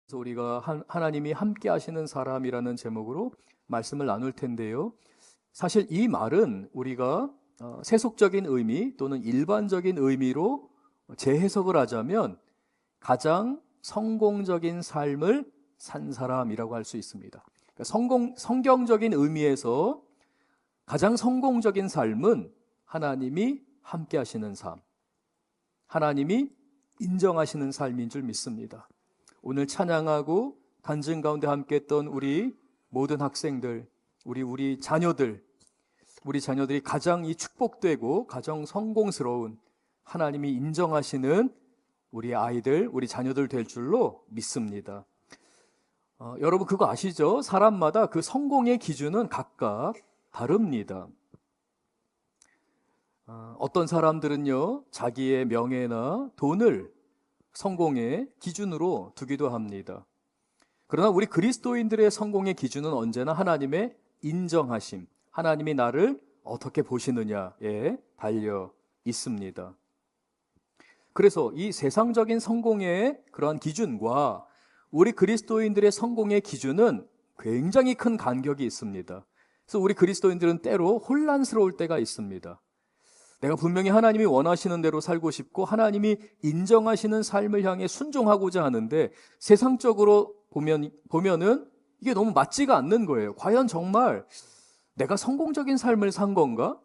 그래서 우리가 하나님이 함께 하시는 사람이라는 제목으로 말씀을 나눌 텐데요. 사실 이 말은 우리가 세속적인 의미 또는 일반적인 의미로 재해석을 하자면 가장 성공적인 삶을 산 사람이라고 할 수 있습니다. 그러니까 성경적인 의미에서 가장 성공적인 삶은 하나님이 함께 하시는 삶, 하나님이 인정하시는 삶인 줄 믿습니다. 오늘 찬양하고 간증 가운데 함께 했던 우리 모든 학생들, 우리 자녀들이 가장 이 축복되고 가장 성공스러운 하나님이 인정하시는 우리 아이들, 우리 자녀들 될 줄로 믿습니다. 여러분 그거 아시죠? 사람마다 그 성공의 기준은 각각 다릅니다. 어떤 사람들은요, 자기의 명예나 돈을 성공의 기준으로 두기도 합니다. 그러나 우리 그리스도인들의 성공의 기준은 언제나 하나님의 인정하심, 하나님이 나를 어떻게 보시느냐에 달려 있습니다. 그래서 이 세상적인 성공의 그러한 기준과 우리 그리스도인들의 성공의 기준은 굉장히 큰 간격이 있습니다. 그래서 우리 그리스도인들은 때로 혼란스러울 때가 있습니다. 내가 분명히 하나님이 원하시는 대로 살고 싶고 하나님이 인정하시는 삶을 향해 순종하고자 하는데 세상적으로 보면은 이게 너무 맞지가 않는 거예요. 과연 정말 내가 성공적인 삶을 산 건가?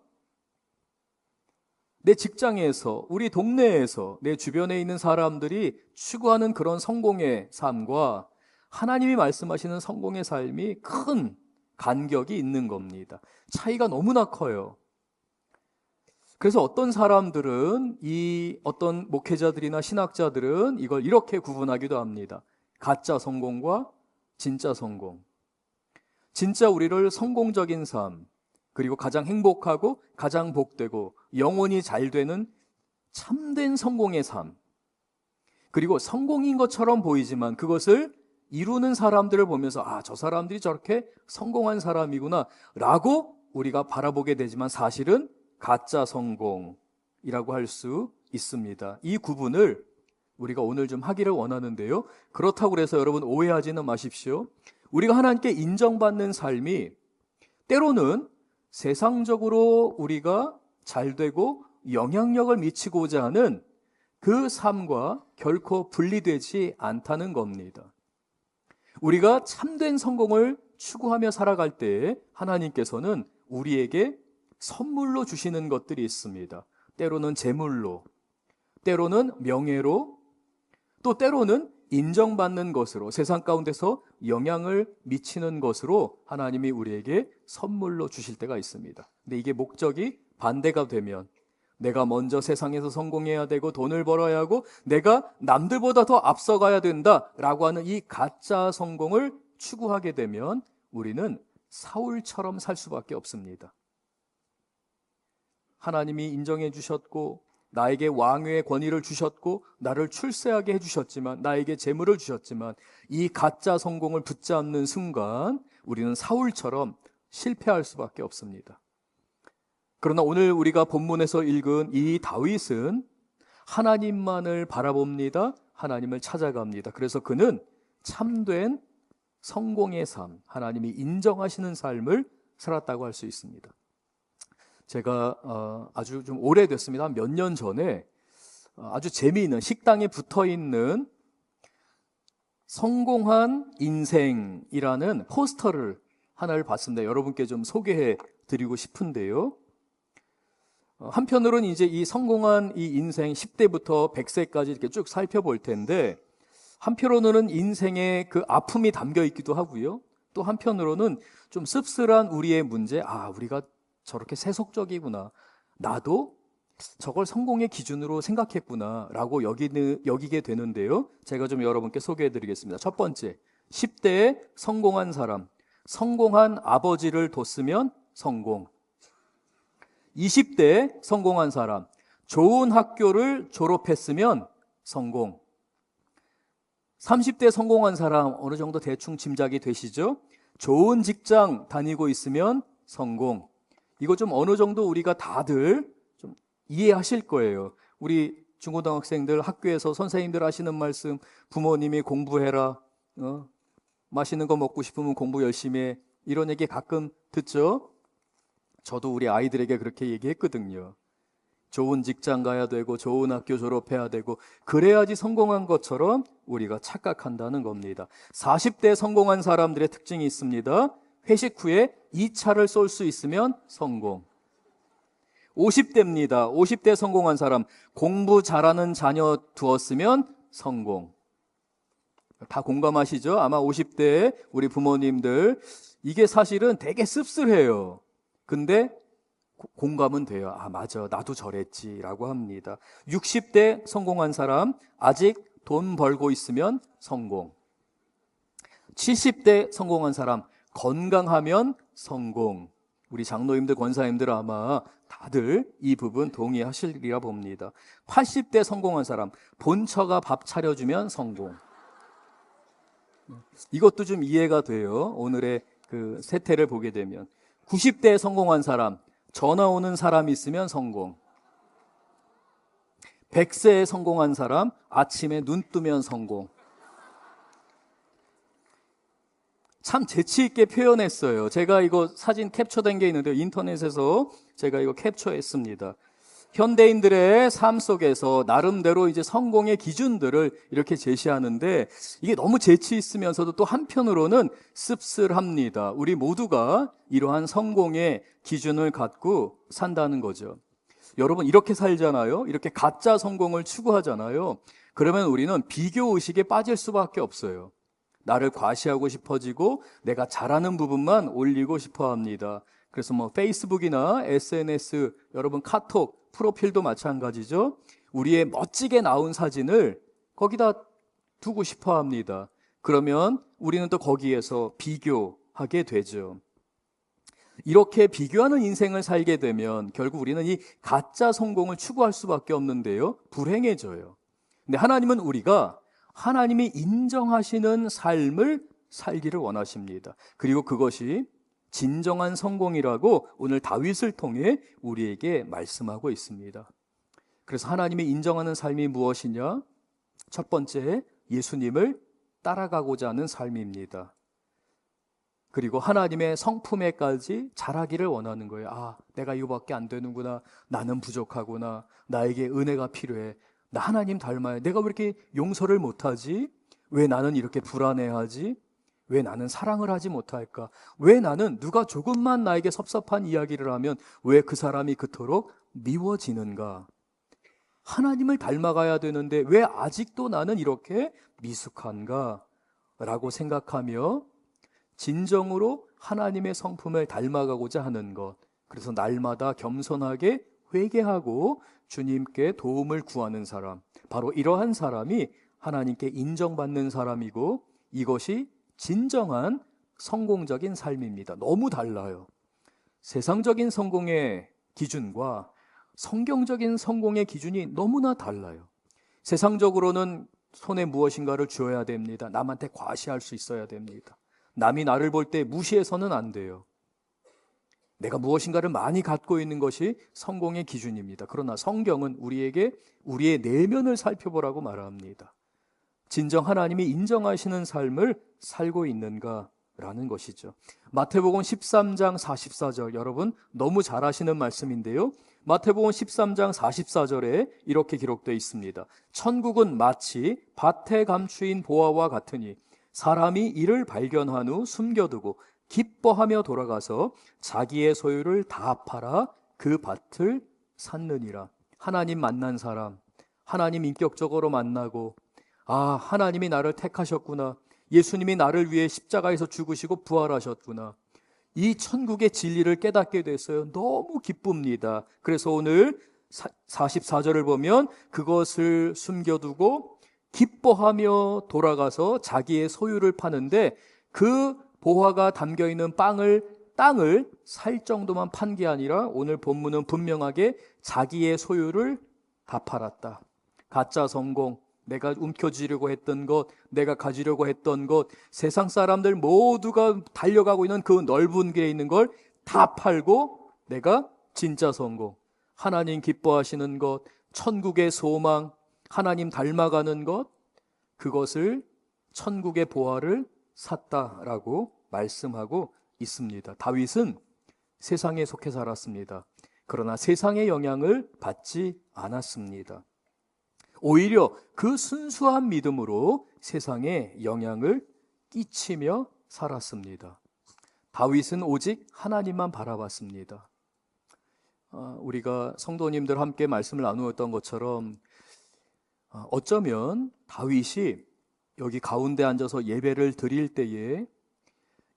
내 직장에서, 우리 동네에서, 내 주변에 있는 사람들이 추구하는 그런 성공의 삶과 하나님이 말씀하시는 성공의 삶이 큰 간격이 있는 겁니다. 차이가 너무나 커요. 그래서 어떤 사람들은 어떤 목회자들이나 신학자들은 이걸 이렇게 구분하기도 합니다. 가짜 성공과 진짜 성공. 진짜 우리를 성공적인 삶, 그리고 가장 행복하고 가장 복되고 영원히 잘 되는 참된 성공의 삶. 그리고 성공인 것처럼 보이지만 그것을 이루는 사람들을 보면서 저 사람들이 저렇게 성공한 사람이구나 라고 우리가 바라보게 되지만 사실은 가짜 성공이라고 할 수 있습니다. 이 구분을 우리가 오늘 좀 하기를 원하는데요. 그렇다고 해서 여러분 오해하지는 마십시오. 우리가 하나님께 인정받는 삶이 때로는 세상적으로 우리가 잘되고 영향력을 미치고자 하는 그 삶과 결코 분리되지 않다는 겁니다. 우리가 참된 성공을 추구하며 살아갈 때에 하나님께서는 우리에게 선물로 주시는 것들이 있습니다. 때로는 재물로, 때로는 명예로, 또 때로는 인정받는 것으로, 세상 가운데서 영향을 미치는 것으로 하나님이 우리에게 선물로 주실 때가 있습니다. 근데 이게 목적이 반대가 되면 내가 먼저 세상에서 성공해야 되고 돈을 벌어야 하고 내가 남들보다 더 앞서가야 된다라고 하는 이 가짜 성공을 추구하게 되면 우리는 사울처럼 살 수밖에 없습니다. 하나님이 인정해 주셨고 나에게 왕의 권위를 주셨고 나를 출세하게 해주셨지만 나에게 재물을 주셨지만 이 가짜 성공을 붙잡는 순간 우리는 사울처럼 실패할 수밖에 없습니다. 그러나 오늘 우리가 본문에서 읽은 이 다윗은 하나님만을 바라봅니다. 하나님을 찾아갑니다. 그래서 그는 참된 성공의 삶, 하나님이 인정하시는 삶을 살았다고 할 수 있습니다. 제가 아주 좀 오래됐습니다. 몇 년 전에 아주 재미있는 식당에 붙어있는 성공한 인생이라는 포스터를 하나를 봤습니다. 여러분께 좀 소개해 드리고 싶은데요. 한편으로는 이제 이 성공한 이 인생 10대부터 100세까지 이렇게 쭉 살펴볼 텐데 한편으로는 인생의 그 아픔이 담겨 있기도 하고요. 또 한편으로는 좀 씁쓸한 우리의 문제, 우리가 저렇게 세속적이구나. 나도 저걸 성공의 기준으로 생각했구나 라고 여기게 되는데요. 제가 좀 여러분께 소개해 드리겠습니다. 첫 번째, 10대에 성공한 사람. 성공한 아버지를 뒀으면 성공. 20대에 성공한 사람. 좋은 학교를 졸업했으면 성공. 30대 성공한 사람 어느 정도 대충 짐작이 되시죠? 좋은 직장 다니고 있으면 성공. 이거 좀 어느 정도 우리가 다들 좀 이해하실 거예요. 우리 중고등학생들 학교에서 선생님들 하시는 말씀, 부모님이 공부해라, 맛있는 거 먹고 싶으면 공부 열심히 해. 이런 얘기 가끔 듣죠? 저도 우리 아이들에게 그렇게 얘기했거든요. 좋은 직장 가야 되고 좋은 학교 졸업해야 되고 그래야지 성공한 것처럼 우리가 착각한다는 겁니다. 40대 성공한 사람들의 특징이 있습니다. 회식 후에 2차를 쏠 수 있으면 성공. 50대입니다. 50대 성공한 사람, 공부 잘하는 자녀 두었으면 성공. 다 공감하시죠? 아마 50대 우리 부모님들, 이게 사실은 되게 씁쓸해요. 근데 공감은 돼요. 아, 맞아. 나도 저랬지. 라고 합니다. 60대 성공한 사람, 아직 돈 벌고 있으면 성공. 70대 성공한 사람, 건강하면 성공. 우리 장로님들, 권사님들 아마 다들 이 부분 동의하시리라 봅니다. 80대 성공한 사람, 본처가 밥 차려주면 성공. 이것도 좀 이해가 돼요. 오늘의 그 세태를 보게 되면. 90대 성공한 사람, 전화 오는 사람이 있으면 성공. 100세에 성공한 사람, 아침에 눈 뜨면 성공. 참 재치 있게 표현했어요. 제가 이거 사진 캡처된 게 있는데요. 인터넷에서 제가 이거 캡처했습니다. 현대인들의 삶 속에서 나름대로 이제 성공의 기준들을 이렇게 제시하는데 이게 너무 재치 있으면서도 또 한편으로는 씁쓸합니다. 우리 모두가 이러한 성공의 기준을 갖고 산다는 거죠. 여러분 이렇게 살잖아요. 이렇게 가짜 성공을 추구하잖아요. 그러면 우리는 비교 의식에 빠질 수밖에 없어요. 나를 과시하고 싶어지고 내가 잘하는 부분만 올리고 싶어 합니다. 그래서 뭐 페이스북이나 SNS, 여러분 카톡, 프로필도 마찬가지죠. 우리의 멋지게 나온 사진을 거기다 두고 싶어 합니다. 그러면 우리는 또 거기에서 비교하게 되죠. 이렇게 비교하는 인생을 살게 되면 결국 우리는 이 가짜 성공을 추구할 수밖에 없는데요. 불행해져요. 근데 하나님은 우리가 하나님이 인정하시는 삶을 살기를 원하십니다. 그리고 그것이 진정한 성공이라고 오늘 다윗을 통해 우리에게 말씀하고 있습니다. 그래서 하나님이 인정하는 삶이 무엇이냐? 첫 번째, 예수님을 따라가고자 하는 삶입니다. 그리고 하나님의 성품에까지 자라기를 원하는 거예요. 아, 내가 이거밖에 안 되는구나. 나는 부족하구나. 나에게 은혜가 필요해. 나 하나님 닮아야. 내가 왜 이렇게 용서를 못하지? 왜 나는 이렇게 불안해하지? 왜 나는 사랑을 하지 못할까? 왜 나는 누가 조금만 나에게 섭섭한 이야기를 하면 왜 그 사람이 그토록 미워지는가? 하나님을 닮아가야 되는데 왜 아직도 나는 이렇게 미숙한가? 라고 생각하며 진정으로 하나님의 성품을 닮아가고자 하는 것. 그래서 날마다 겸손하게 회개하고 주님께 도움을 구하는 사람. 바로 이러한 사람이 하나님께 인정받는 사람이고 이것이 진정한 성공적인 삶입니다. 너무 달라요. 세상적인 성공의 기준과 성경적인 성공의 기준이 너무나 달라요. 세상적으로는 손에 무엇인가를 쥐어야 됩니다. 남한테 과시할 수 있어야 됩니다. 남이 나를 볼 때 무시해서는 안 돼요. 내가 무엇인가를 많이 갖고 있는 것이 성공의 기준입니다. 그러나 성경은 우리에게 우리의 내면을 살펴보라고 말합니다. 진정 하나님이 인정하시는 삶을 살고 있는가라는 것이죠. 마태복음 13장 44절, 여러분 너무 잘 아시는 말씀인데요. 마태복음 13장 44절에 이렇게 기록되어 있습니다. 천국은 마치 밭에 감추인 보화와 같으니 사람이 이를 발견한 후 숨겨두고 기뻐하며 돌아가서 자기의 소유를 다 팔아 그 밭을 샀느니라. 하나님 만난 사람, 하나님 인격적으로 만나고 아, 하나님이 나를 택하셨구나. 예수님이 나를 위해 십자가에서 죽으시고 부활하셨구나. 이 천국의 진리를 깨닫게 됐어요. 너무 기쁩니다. 그래서 오늘 44절을 보면 그것을 숨겨두고 기뻐하며 돌아가서 자기의 소유를 파는데 그 보화가 담겨있는 땅을 살 정도만 판 게 아니라 오늘 본문은 분명하게 자기의 소유를 다 팔았다. 가짜 성공, 내가 움켜쥐려고 했던 것, 내가 가지려고 했던 것, 세상 사람들 모두가 달려가고 있는 그 넓은 길에 있는 걸 다 팔고 내가 진짜 성공, 하나님 기뻐하시는 것, 천국의 소망, 하나님 닮아가는 것, 그것을 천국의 보화를 샀다라고 말씀하고 있습니다. 다윗은 세상에 속해 살았습니다. 그러나 세상의 영향을 받지 않았습니다. 오히려 그 순수한 믿음으로 세상에 영향을 끼치며 살았습니다. 다윗은 오직 하나님만 바라봤습니다. 우리가 성도님들 함께 말씀을 나누었던 것처럼 어쩌면 다윗이 여기 가운데 앉아서 예배를 드릴 때에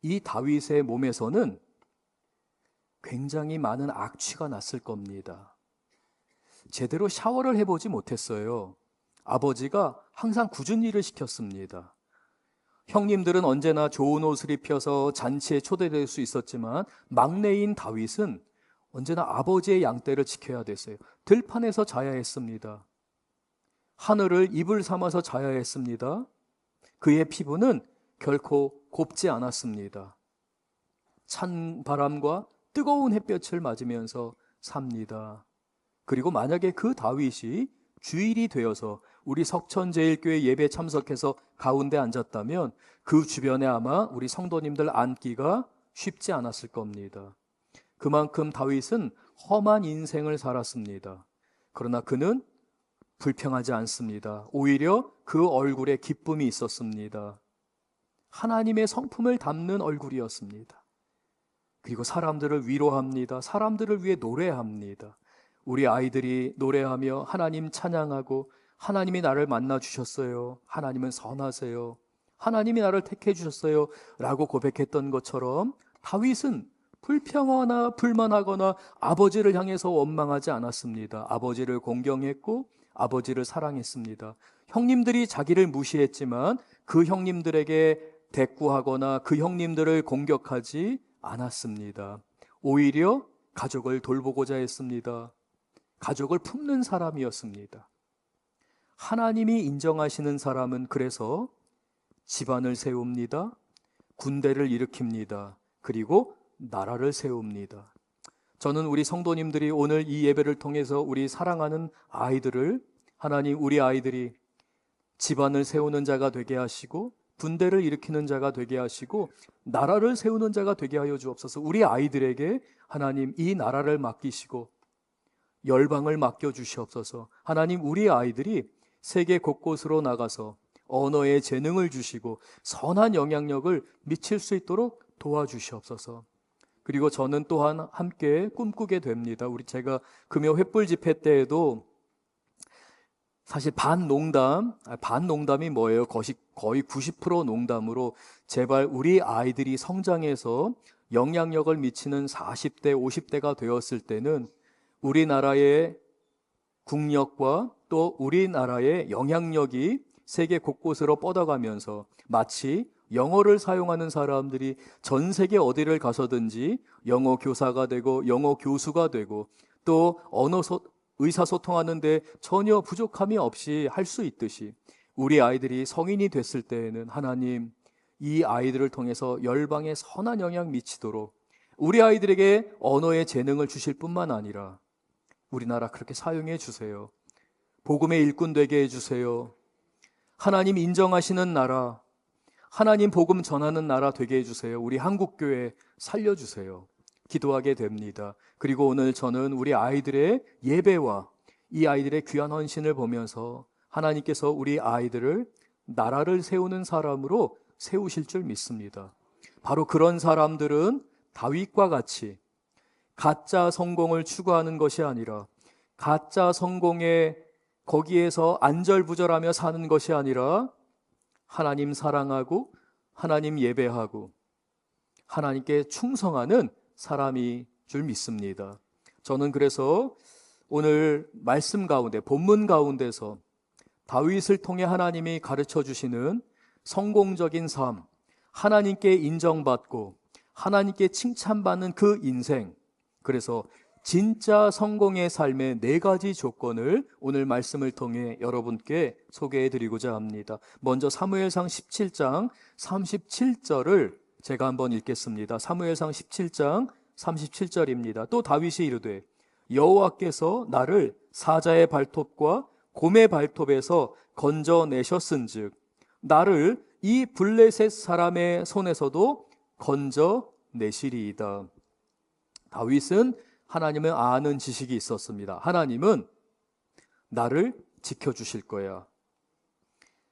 이 다윗의 몸에서는 굉장히 많은 악취가 났을 겁니다. 제대로 샤워를 해보지 못했어요. 아버지가 항상 굳은 일을 시켰습니다. 형님들은 언제나 좋은 옷을 입혀서 잔치에 초대될 수 있었지만 막내인 다윗은 언제나 아버지의 양떼를 지켜야 됐어요. 들판에서 자야 했습니다. 하늘을 이불 삼아서 자야 했습니다. 그의 피부는 결코 곱지 않았습니다. 찬 바람과 뜨거운 햇볕을 맞으면서 삽니다. 그리고 만약에 그 다윗이 주일이 되어서 우리 석천제일교회 예배 참석해서 가운데 앉았다면 그 주변에 아마 우리 성도님들 앉기가 쉽지 않았을 겁니다. 그만큼 다윗은 험한 인생을 살았습니다. 그러나 그는 불평하지 않습니다. 오히려 그 얼굴에 기쁨이 있었습니다. 하나님의 성품을 담는 얼굴이었습니다. 그리고 사람들을 위로합니다. 사람들을 위해 노래합니다. 우리 아이들이 노래하며 하나님 찬양하고 하나님이 나를 만나 주셨어요. 하나님은 선하세요. 하나님이 나를 택해 주셨어요. 라고 고백했던 것처럼 다윗은 불평하거나 불만하거나 아버지를 향해서 원망하지 않았습니다. 아버지를 공경했고 아버지를 사랑했습니다. 형님들이 자기를 무시했지만 그 형님들에게 대꾸하거나 그 형님들을 공격하지 않았습니다. 오히려 가족을 돌보고자 했습니다. 가족을 품는 사람이었습니다. 하나님이 인정하시는 사람은 그래서 집안을 세웁니다. 군대를 일으킵니다. 그리고 나라를 세웁니다. 저는 우리 성도님들이 오늘 이 예배를 통해서 우리 사랑하는 아이들을 하나님 우리 아이들이 집안을 세우는 자가 되게 하시고 군대를 일으키는 자가 되게 하시고 나라를 세우는 자가 되게 하여 주옵소서. 우리 아이들에게 하나님 이 나라를 맡기시고 열방을 맡겨주시옵소서. 하나님 우리 아이들이 세계 곳곳으로 나가서 언어의 재능을 주시고 선한 영향력을 미칠 수 있도록 도와주시옵소서. 그리고 저는 또한 함께 꿈꾸게 됩니다. 제가 금요 횃불 집회 때에도 사실 반농담이 뭐예요? 거의 90% 농담으로 제발 우리 아이들이 성장해서 영향력을 미치는 40대, 50대가 되었을 때는 우리나라의 국력과 또 우리나라의 영향력이 세계 곳곳으로 뻗어가면서 마치 영어를 사용하는 사람들이 전 세계 어디를 가서든지 영어 교사가 되고 영어 교수가 되고 또 의사소통하는데 전혀 부족함이 없이 할 수 있듯이 우리 아이들이 성인이 됐을 때에는 하나님 이 아이들을 통해서 열방에 선한 영향 미치도록 우리 아이들에게 언어의 재능을 주실 뿐만 아니라 우리나라 그렇게 사용해 주세요. 복음의 일꾼 되게 해주세요. 하나님 인정하시는 나라, 하나님 복음 전하는 나라 되게 해주세요. 우리 한국교회 살려주세요. 기도하게 됩니다. 그리고 오늘 저는 우리 아이들의 예배와 이 아이들의 귀한 헌신을 보면서 하나님께서 우리 아이들을 나라를 세우는 사람으로 세우실 줄 믿습니다. 바로 그런 사람들은 다윗과 같이 가짜 성공을 추구하는 것이 아니라 가짜 성공에 거기에서 안절부절하며 사는 것이 아니라 하나님 사랑하고 하나님 예배하고 하나님께 충성하는 사람이 줄 믿습니다. 저는 그래서 오늘 말씀 가운데 본문 가운데서 다윗을 통해 하나님이 가르쳐 주시는 성공적인 삶, 하나님께 인정받고 하나님께 칭찬받는 그 인생, 그래서 진짜 성공의 삶의 4가지 조건을 오늘 말씀을 통해 여러분께 소개해 드리고자 합니다. 먼저 사무엘상 17장 37절을 제가 한번 읽겠습니다. 사무엘상 17장 37절입니다. 또 다윗이 이르되 여호와께서 나를 사자의 발톱과 곰의 발톱에서 건져내셨은즉 나를 이 블레셋 사람의 손에서도 건져내시리이다. 다윗은 하나님을 아는 지식이 있었습니다. 하나님은 나를 지켜주실 거야.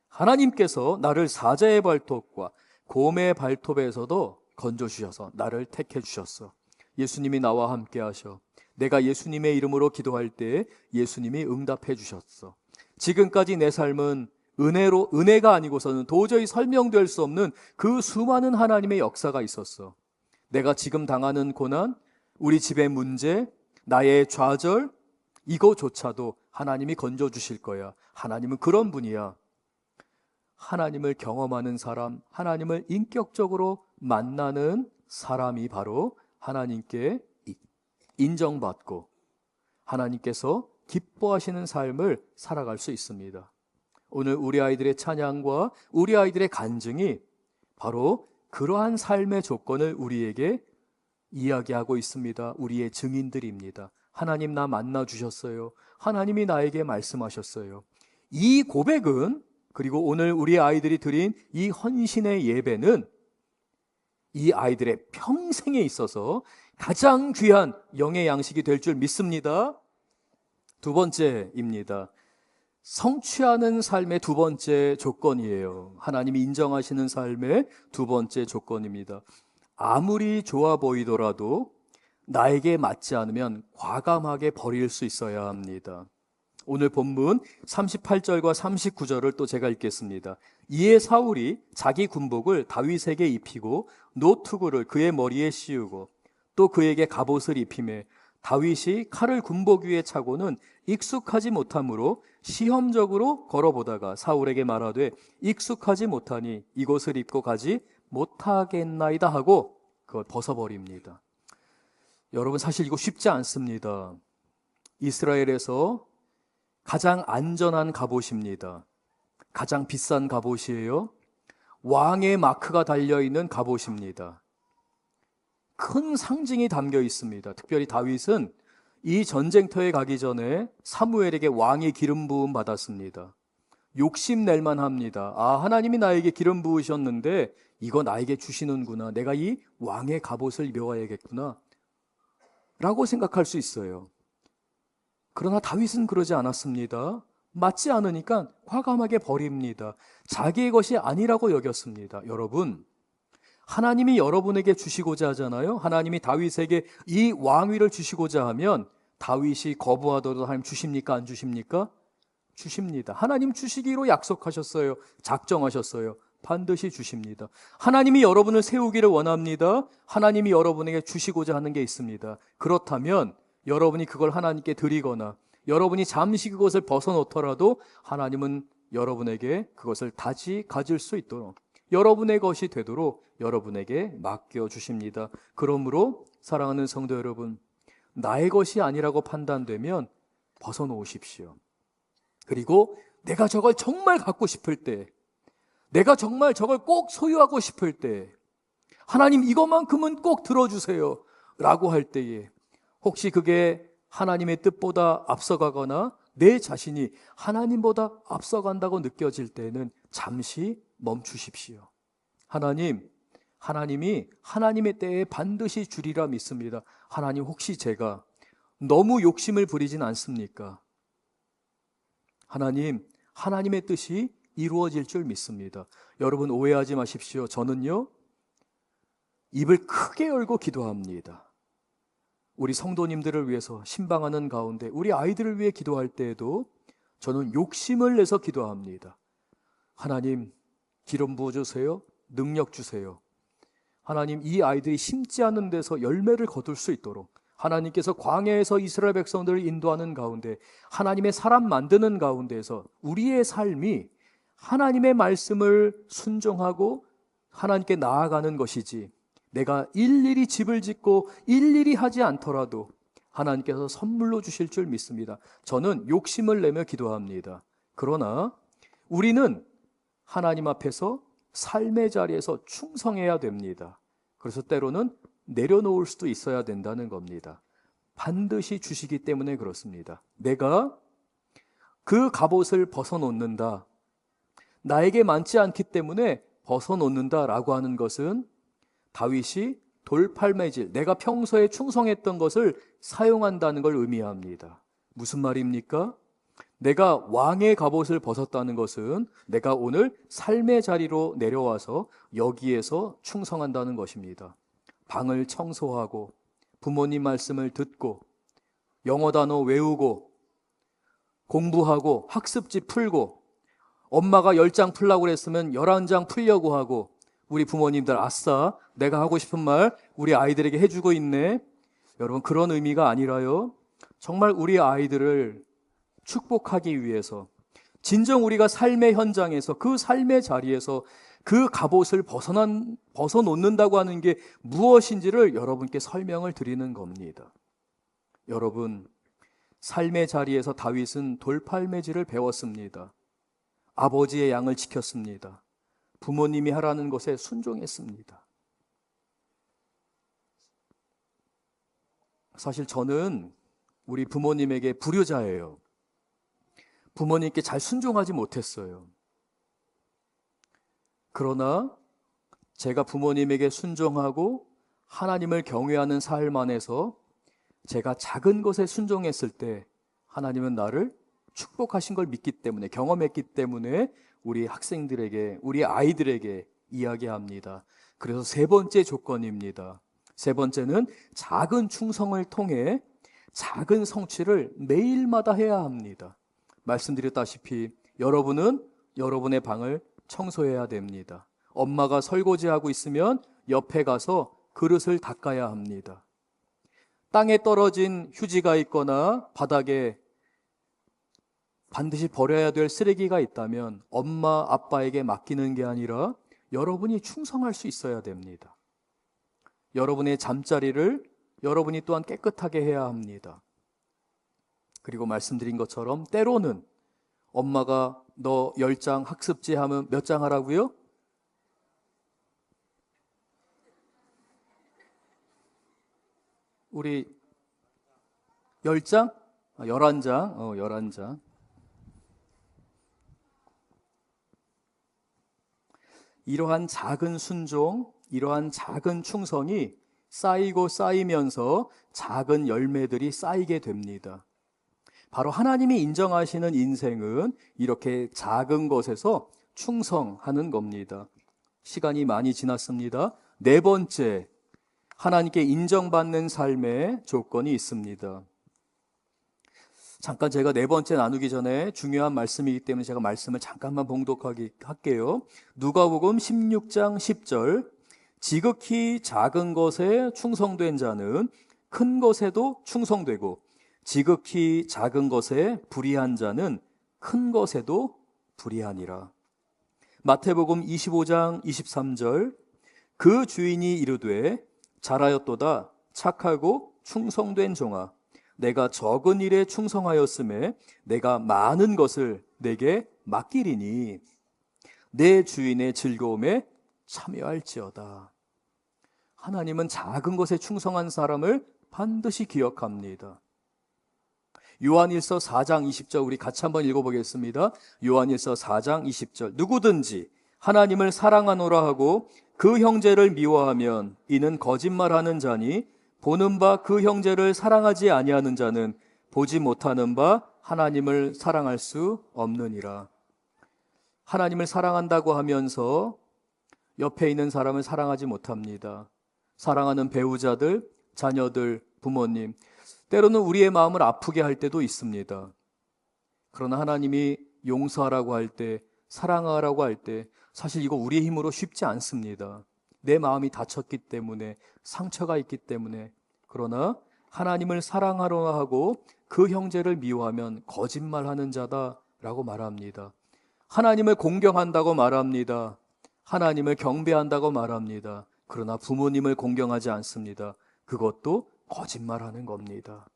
하나님께서 나를 사자의 발톱과 곰의 발톱에서도 건져주셔서 나를 택해 주셨어. 예수님이 나와 함께 하셔. 내가 예수님의 이름으로 기도할 때 예수님이 응답해 주셨어. 지금까지 내 삶은 은혜가 아니고서는 도저히 설명될 수 없는 그 수많은 하나님의 역사가 있었어. 내가 지금 당하는 고난, 우리 집의 문제, 나의 좌절, 이거조차도 하나님이 건져주실 거야. 하나님은 그런 분이야. 하나님을 경험하는 사람, 하나님을 인격적으로 만나는 사람이 바로 하나님께 인정받고 하나님께서 기뻐하시는 삶을 살아갈 수 있습니다. 오늘 우리 아이들의 찬양과 우리 아이들의 간증이 바로 그러한 삶의 조건을 우리에게 이야기하고 있습니다. 우리의 증인들입니다. 하나님 나 만나 주셨어요. 하나님이 나에게 말씀하셨어요. 이 고백은, 그리고 오늘 우리 아이들이 드린 이 헌신의 예배는 이 아이들의 평생에 있어서 가장 귀한 영의 양식이 될 줄 믿습니다. 두 번째입니다. 성취하는 삶의 두 번째 조건이에요. 하나님이 인정하시는 삶의 두 번째 조건입니다. 아무리 좋아 보이더라도 나에게 맞지 않으면 과감하게 버릴 수 있어야 합니다. 오늘 본문 38절과 39절을 또 제가 읽겠습니다. 이에 사울이 자기 군복을 다윗에게 입히고 노투구를 그의 머리에 씌우고 또 그에게 갑옷을 입히매 다윗이 칼을 군복 위에 차고는 익숙하지 못하므로 시험적으로 걸어보다가 사울에게 말하되 익숙하지 못하니 이것을 입고 가지 못하겠나이다 하고 그걸 벗어버립니다. 여러분, 사실 이거 쉽지 않습니다. 이스라엘에서 가장 안전한 갑옷입니다. 가장 비싼 갑옷이에요. 왕의 마크가 달려있는 갑옷입니다. 큰 상징이 담겨 있습니다. 특별히 다윗은 이 전쟁터에 가기 전에 사무엘에게 왕의 기름 부음 받았습니다. 욕심낼만 합니다. 아, 하나님이 나에게 기름 부으셨는데 이거 나에게 주시는구나. 내가 이 왕의 갑옷을 입어야겠구나 라고 생각할 수 있어요. 그러나 다윗은 그러지 않았습니다. 맞지 않으니까 과감하게 버립니다. 자기의 것이 아니라고 여겼습니다. 여러분, 하나님이 여러분에게 주시고자 하잖아요. 하나님이 다윗에게 이 왕위를 주시고자 하면 다윗이 거부하더라도 하나님 주십니까? 안 주십니까? 주십니다. 하나님 주시기로 약속하셨어요. 작정하셨어요. 반드시 주십니다. 하나님이 여러분을 세우기를 원합니다. 하나님이 여러분에게 주시고자 하는 게 있습니다. 그렇다면 여러분이 그걸 하나님께 드리거나 여러분이 잠시 그것을 벗어놓더라도 하나님은 여러분에게 그것을 다시 가질 수 있도록 여러분의 것이 되도록 여러분에게 맡겨주십니다. 그러므로 사랑하는 성도 여러분, 나의 것이 아니라고 판단되면 벗어놓으십시오. 그리고 내가 저걸 정말 갖고 싶을 때, 내가 정말 저걸 꼭 소유하고 싶을 때, 하나님 이것만큼은 꼭 들어주세요 라고 할 때에 혹시 그게 하나님의 뜻보다 앞서가거나 내 자신이 하나님보다 앞서간다고 느껴질 때는 잠시 멈추십시오. 하나님이 하나님의 때에 반드시 주리라 믿습니다. 하나님, 혹시 제가 너무 욕심을 부리진 않습니까? 하나님의 뜻이 이루어질 줄 믿습니다. 여러분, 오해하지 마십시오. 저는요, 입을 크게 열고 기도합니다. 우리 성도님들을 위해서 신방하는 가운데 우리 아이들을 위해 기도할 때에도 저는 욕심을 내서 기도합니다. 하나님, 기름 부어주세요. 능력 주세요. 하나님, 이 아이들이 심지 않은 데서 열매를 거둘 수 있도록 하나님께서 광야에서 이스라엘 백성들을 인도하는 가운데 하나님의 사람 만드는 가운데에서 우리의 삶이 하나님의 말씀을 순종하고 하나님께 나아가는 것이지, 내가 일일이 집을 짓고 일일이 하지 않더라도 하나님께서 선물로 주실 줄 믿습니다. 저는 욕심을 내며 기도합니다. 그러나 우리는 하나님 앞에서 삶의 자리에서 충성해야 됩니다. 그래서 때로는 내려놓을 수도 있어야 된다는 겁니다. 반드시 주시기 때문에 그렇습니다. 내가 그 갑옷을 벗어놓는다, 나에게 많지 않기 때문에 벗어놓는다라고 하는 것은 다윗이 돌팔매질, 내가 평소에 충성했던 것을 사용한다는 걸 의미합니다. 무슨 말입니까? 내가 왕의 갑옷을 벗었다는 것은 내가 오늘 삶의 자리로 내려와서 여기에서 충성한다는 것입니다. 방을 청소하고 부모님 말씀을 듣고 영어 단어 외우고 공부하고 학습지 풀고 엄마가 10장 풀라고 그랬으면 11장 풀려고 하고 우리 부모님들 아싸 내가 하고 싶은 말 우리 아이들에게 해주고 있네. 여러분 그런 의미가 아니라요. 정말 우리 아이들을 축복하기 위해서 진정 우리가 삶의 현장에서 그 삶의 자리에서 그 갑옷을 벗어놓는다고 하는 게 무엇인지를 여러분께 설명을 드리는 겁니다. 여러분 삶의 자리에서 다윗은 돌팔매질을 배웠습니다. 아버지의 양을 지켰습니다. 부모님이 하라는 것에 순종했습니다. 사실 저는 우리 부모님에게 불효자예요. 부모님께 잘 순종하지 못했어요. 그러나 제가 부모님에게 순종하고 하나님을 경외하는 삶 안에서 제가 작은 것에 순종했을 때 하나님은 나를 축복하신 걸 믿기 때문에 경험했기 때문에 우리 학생들에게 우리 아이들에게 이야기합니다. 그래서 세 번째 조건입니다. 세 번째는 작은 충성을 통해 작은 성취를 매일마다 해야 합니다. 말씀드렸다시피 여러분은 여러분의 방을 청소해야 됩니다. 엄마가 설거지하고 있으면 옆에 가서 그릇을 닦아야 합니다. 땅에 떨어진 휴지가 있거나 바닥에 반드시 버려야 될 쓰레기가 있다면 엄마, 아빠에게 맡기는 게 아니라 여러분이 충성할 수 있어야 됩니다. 여러분의 잠자리를 여러분이 또한 깨끗하게 해야 합니다. 그리고 말씀드린 것처럼 때로는 엄마가 너 10장 학습지 하면 몇 장 하라고요? 우리 10장? 11장? 11장. 이러한 작은 순종, 이러한 작은 충성이 쌓이고 쌓이면서 작은 열매들이 쌓이게 됩니다. 바로 하나님이 인정하시는 인생은 이렇게 작은 것에서 충성하는 겁니다. 시간이 많이 지났습니다. 네 번째, 하나님께 인정받는 삶의 조건이 있습니다. 잠깐 제가 네 번째 나누기 전에 중요한 말씀이기 때문에 제가 말씀을 잠깐만 봉독하게 할게요. 누가복음 16장 10절 지극히 작은 것에 충성된 자는 큰 것에도 충성되고 지극히 작은 것에 불의한 자는 큰 것에도 불의하니라. 마태복음 25장 23절 그 주인이 이르되 잘하였도다 착하고 충성된 종아 내가 적은 일에 충성하였음에 내가 많은 것을 내게 맡기리니 내 주인의 즐거움에 참여할지어다. 하나님은 작은 것에 충성한 사람을 반드시 기억합니다. 요한일서 4장 20절 우리 같이 한번 읽어보겠습니다. 요한일서 4장 20절 누구든지 하나님을 사랑하노라 하고 그 형제를 미워하면 이는 거짓말하는 자니 보는 바 그 형제를 사랑하지 아니하는 자는 보지 못하는 바 하나님을 사랑할 수 없느니라. 하나님을 사랑한다고 하면서 옆에 있는 사람을 사랑하지 못합니다. 사랑하는 배우자들, 자녀들, 부모님 때로는 우리의 마음을 아프게 할 때도 있습니다. 그러나 하나님이 용서하라고 할 때, 사랑하라고 할 때 사실 이거 우리의 힘으로 쉽지 않습니다. 내 마음이 다쳤기 때문에 상처가 있기 때문에 그러나 하나님을 사랑하려 하고 그 형제를 미워하면 거짓말하는 자다라고 말합니다. 하나님을 공경한다고 말합니다. 하나님을 경배한다고 말합니다. 그러나 부모님을 공경하지 않습니다. 그것도 거짓말하는 겁니다.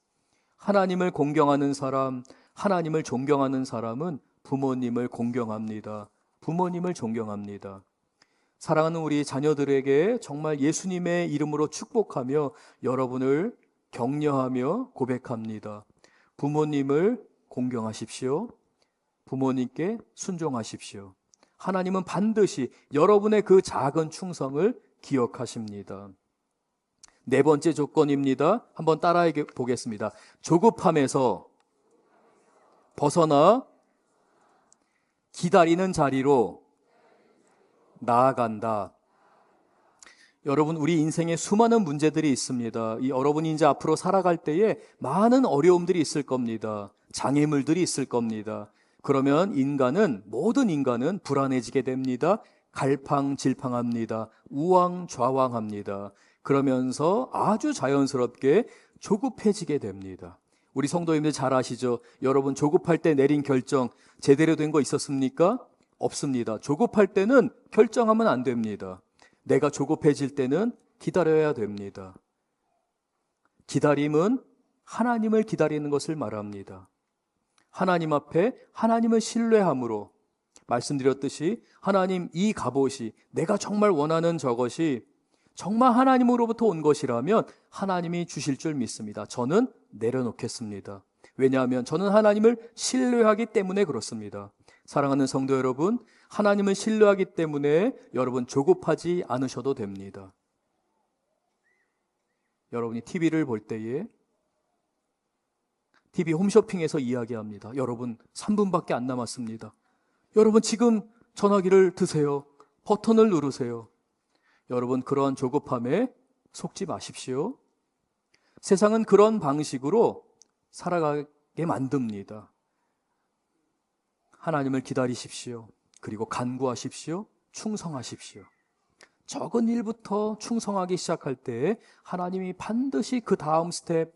하나님을 공경하는 사람, 하나님을 존경하는 사람은 부모님을 공경합니다. 부모님을 존경합니다. 사랑하는 우리 자녀들에게 정말 예수님의 이름으로 축복하며 여러분을 격려하며 고백합니다. 부모님을 공경하십시오. 부모님께 순종하십시오. 하나님은 반드시 여러분의 그 작은 충성을 기억하십니다. 네 번째 조건입니다. 한번 따라해 보겠습니다. 조급함에서 벗어나 기다리는 자리로 나아간다. 여러분, 우리 인생에 수많은 문제들이 있습니다. 여러분이 이제 앞으로 살아갈 때에 많은 어려움들이 있을 겁니다. 장애물들이 있을 겁니다. 그러면 모든 인간은 불안해지게 됩니다. 갈팡질팡합니다. 우왕좌왕합니다. 그러면서 아주 자연스럽게 조급해지게 됩니다. 우리 성도님들 잘 아시죠? 여러분, 조급할 때 내린 결정 제대로 된 거 있었습니까? 없습니다. 조급할 때는 결정하면 안 됩니다. 내가 조급해질 때는 기다려야 됩니다. 기다림은 하나님을 기다리는 것을 말합니다. 하나님 앞에 하나님을 신뢰함으로, 말씀드렸듯이 하나님, 이 갑옷이 내가 정말 원하는 저것이 정말 하나님으로부터 온 것이라면 하나님이 주실 줄 믿습니다. 저는 내려놓겠습니다. 왜냐하면 저는 하나님을 신뢰하기 때문에 그렇습니다. 사랑하는 성도 여러분, 하나님을 신뢰하기 때문에 여러분 조급하지 않으셔도 됩니다. 여러분이 TV를 볼 때에 TV 홈쇼핑에서 이야기합니다. 여러분 3분밖에 안 남았습니다. 여러분 지금 전화기를 드세요. 버튼을 누르세요. 여러분, 그러한 조급함에 속지 마십시오. 세상은 그런 방식으로 살아가게 만듭니다. 하나님을 기다리십시오. 그리고 간구하십시오. 충성하십시오. 적은 일부터 충성하기 시작할 때 하나님이 반드시 그 다음 스텝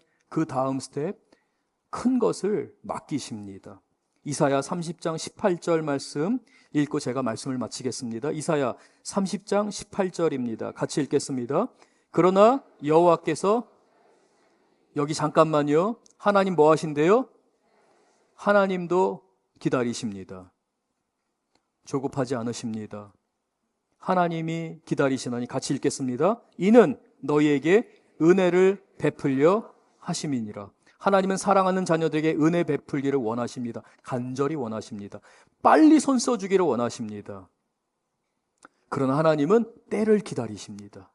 큰 것을 맡기십니다. 이사야 30장 18절 말씀 읽고 제가 말씀을 마치겠습니다. 이사야 30장 18절입니다. 같이 읽겠습니다. 그러나 여호와께서, 여기 잠깐만요. 하나님 뭐 하신대요? 하나님도 기다리십니다. 조급하지 않으십니다. 하나님이 기다리시나니, 같이 읽겠습니다. 이는 너희에게 은혜를 베풀려 하심이니라. 하나님은 사랑하는 자녀들에게 은혜 베풀기를 원하십니다. 간절히 원하십니다. 빨리 손 써주기를 원하십니다. 그러나 하나님은 때를 기다리십니다.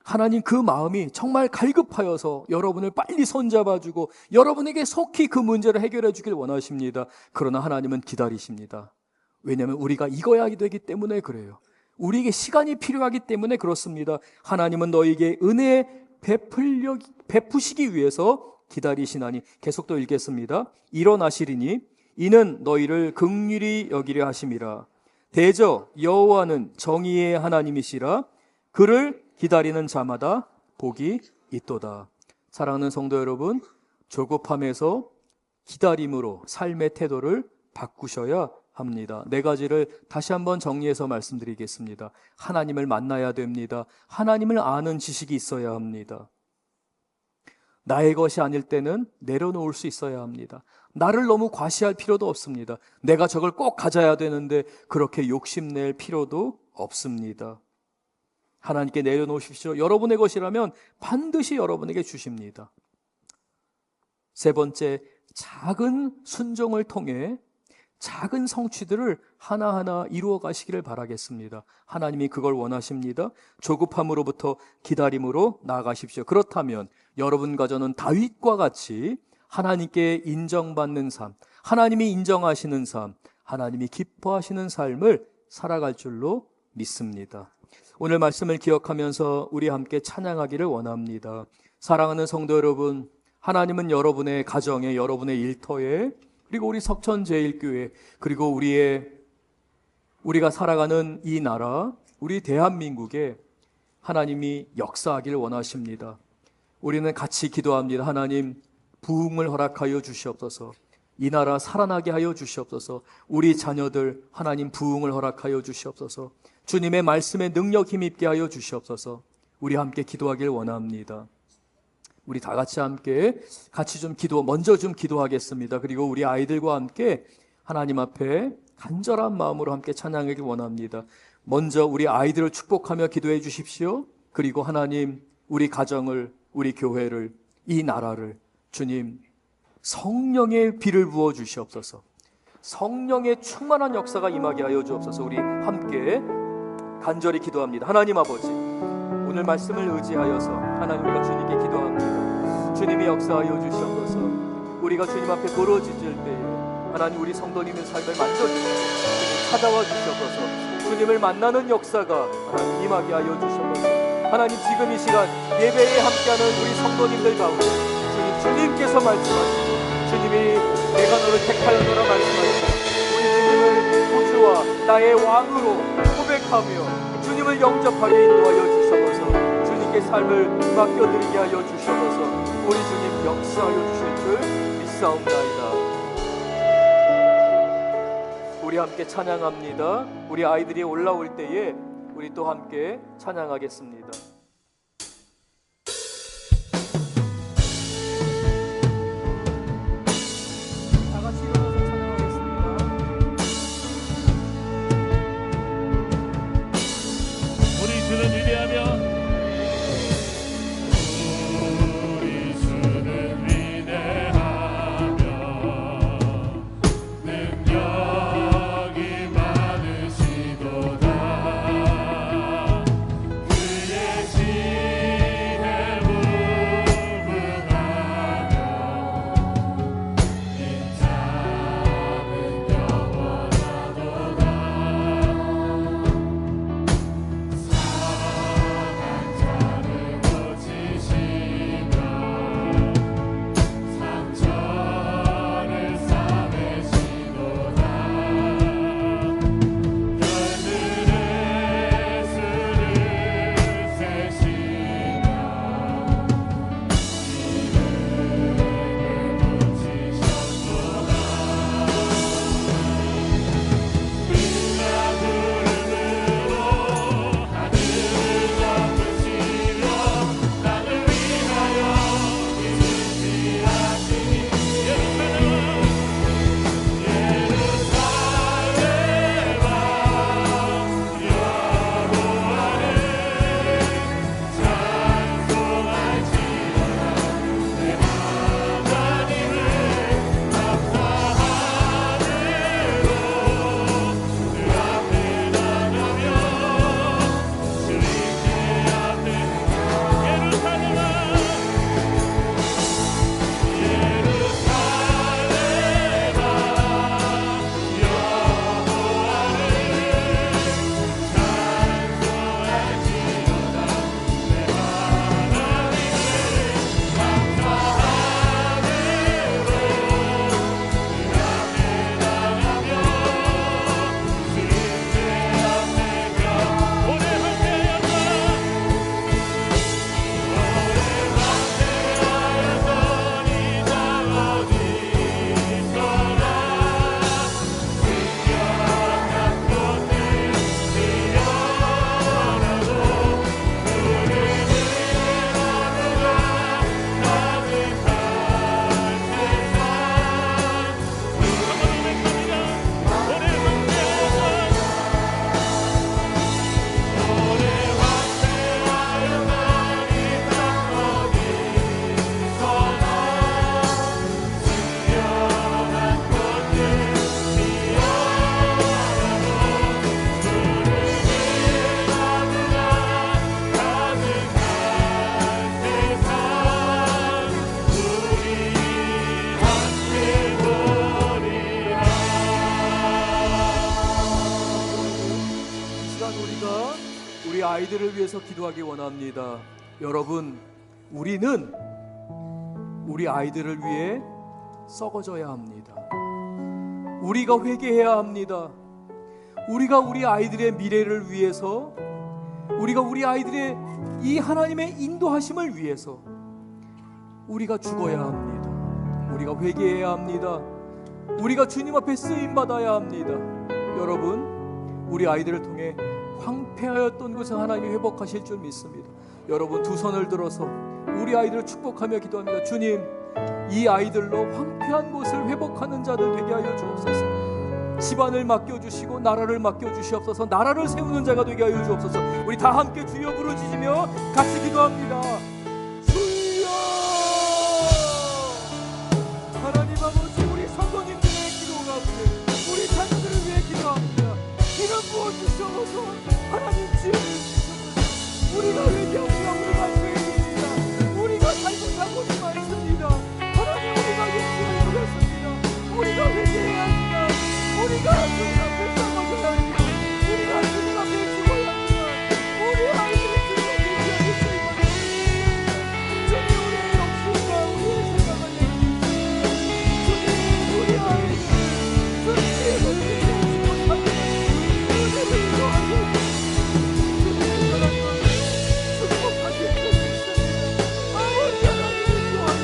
하나님 그 마음이 정말 갈급하여서 여러분을 빨리 손잡아주고 여러분에게 속히 그 문제를 해결해 주길 원하십니다. 그러나 하나님은 기다리십니다. 왜냐하면 우리가 익어야 되기 때문에 그래요. 우리에게 시간이 필요하기 때문에 그렇습니다. 하나님은 너에게 은혜 베푸시기 위해서 기다리시나니, 계속 또 읽겠습니다. 일어나시리니 이는 너희를 긍휼히 여기려 하심이라. 대저 여호와는 정의의 하나님이시라. 그를 기다리는 자마다 복이 있도다. 사랑하는 성도 여러분, 조급함에서 기다림으로 삶의 태도를 바꾸셔야 합니다. 네 가지를 다시 한번 정리해서 말씀드리겠습니다. 하나님을 만나야 됩니다. 하나님을 아는 지식이 있어야 합니다. 나의 것이 아닐 때는 내려놓을 수 있어야 합니다. 나를 너무 과시할 필요도 없습니다. 내가 저걸 꼭 가져야 되는데 그렇게 욕심낼 필요도 없습니다. 하나님께 내려놓으십시오. 여러분의 것이라면 반드시 여러분에게 주십니다. 세 번째, 작은 순종을 통해 작은 성취들을 하나하나 이루어 가시기를 바라겠습니다. 하나님이 그걸 원하십니다. 조급함으로부터 기다림으로 나아가십시오. 그렇다면 여러분과 저는 다윗과 같이 하나님께 인정받는 삶, 하나님이 인정하시는 삶, 하나님이 기뻐하시는 삶을 살아갈 줄로 믿습니다. 오늘 말씀을 기억하면서 우리 함께 찬양하기를 원합니다. 사랑하는 성도 여러분, 하나님은 여러분의 가정에, 여러분의 일터에, 그리고 우리 석천제일교회, 그리고 우리가 살아가는 이 나라, 우리 대한민국에 하나님이 역사하기를 원하십니다. 우리는 같이 기도합니다. 하나님, 부흥을 허락하여 주시옵소서. 이 나라 살아나게 하여 주시옵소서. 우리 자녀들 하나님 부흥을 허락하여 주시옵소서. 주님의 말씀에 능력 힘입게 하여 주시옵소서. 우리 함께 기도하길 원합니다. 우리 다 같이 함께 같이 먼저 기도하겠습니다. 그리고 우리 아이들과 함께 하나님 앞에 간절한 마음으로 함께 찬양하길 원합니다. 먼저 우리 아이들을 축복하며 기도해 주십시오. 그리고 하나님, 우리 가정을, 우리 교회를, 이 나라를 주님 성령의 비를 부어 주시옵소서. 성령의 충만한 역사가 임하게 하여 주옵소서. 우리 함께 간절히 기도합니다. 하나님 아버지, 오늘 말씀을 의지하여서 하나님, 우리가 주님께 기도합니다. 주님이 역사하여 주시옵소서. 우리가 주님 앞에 부르짖을 때에 하나님, 우리 성도님의 삶을 만져주시옵소서. 주님 찾아와 주시옵소서. 주님을 만나는 역사가 하나님 임하게 하여 주시옵소서. 하나님, 지금 이 시간 예배에 함께하는 우리 성도님들 가운데 주님께서 말씀하시고, 주님이 내가 너를 택하였노라 말씀하시고, 우리 주님을 구주와 나의 왕으로 고백하며 주님을 영접하게 인도하여 주셔서 주님께 삶을 맡겨드리게 하여 주셔서 우리 주님 역사하여 주실 줄 믿사옵나이다. 우리 함께 찬양합니다. 우리 아이들이 올라올 때에 우리 또 함께 찬양하겠습니다. 아이들을 위해서 기도하기 원합니다. 여러분, 우리는 우리 아이들을 위해 썩어져야 합니다. 우리가 회개해야 합니다. 우리가 우리 아이들의 미래를 위해서, 우리가 우리 아이들의 이 하나님의 인도하심을 위해서 우리가 죽어야 합니다. 우리가 회개해야 합니다. 우리가 주님 앞에 쓰임받아야 합니다. 여러분, 우리 아이들을 통해 황폐하였던 것을 하나님이 회복하실 줄 믿습니다. 여러분, 두 손을 들어서 우리 아이들을 축복하며 기도합니다. 주님, 이 아이들로 황폐한 곳을 회복하는 자들 되게 하여 주옵소서. 집안을 맡겨주시고 나라를 맡겨주시옵소서. 나라를 세우는 자가 되게 하여 주옵소서. 우리 다 함께 주여 부르짖으며 같이 기도합니다. 주여! 하나님 아버지, 우리 성도님들의 기도 가운데 부어주셔서 하나님 지혜를 주셔서 우리가 회개합니다. 우리가 죄인입니다. 우리가 잘못하고 많습니다. 하나님 우리가 욕심을 부렸습니다. 우리가 회개해야 합니다. 우리가 주님 앞에 싸워줘야 합니다. 우리가 주님 앞에 죽어야 합니다. 우리 아이들이 주님 앞에 귀하게 쓰임을 받습니다. 주님 우리의 욕심과 우리의 생각을 내주시옵소서. 주님 우리 아이들 주님의 은혜를 축복하게 은혜를 인도하게 주님의 사랑과 축복하게 해주시옵소서. 아버지 하나님 인도하여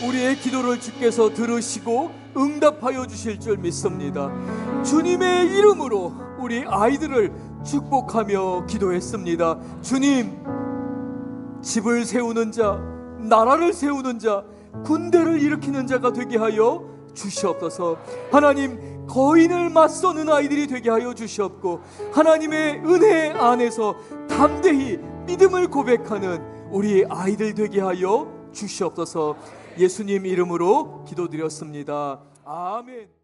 우리의 기도를 주께서 들으시고 응답하여 주실 줄 믿습니다. 주님의 이름으로 우리 아이들을 축복하며 기도했습니다. 주님, 집을 세우는 자, 나라를 세우는 자, 군대를 일으키는 자가 되게 하여 주시옵소서. 하나님, 거인을 맞서는 아이들이 되게 하여 주시옵고 하나님의 은혜 안에서 담대히 믿음을 고백하는 우리 아이들 되게 하여 주시옵소서. 예수님 이름으로 기도드렸습니다. 아멘.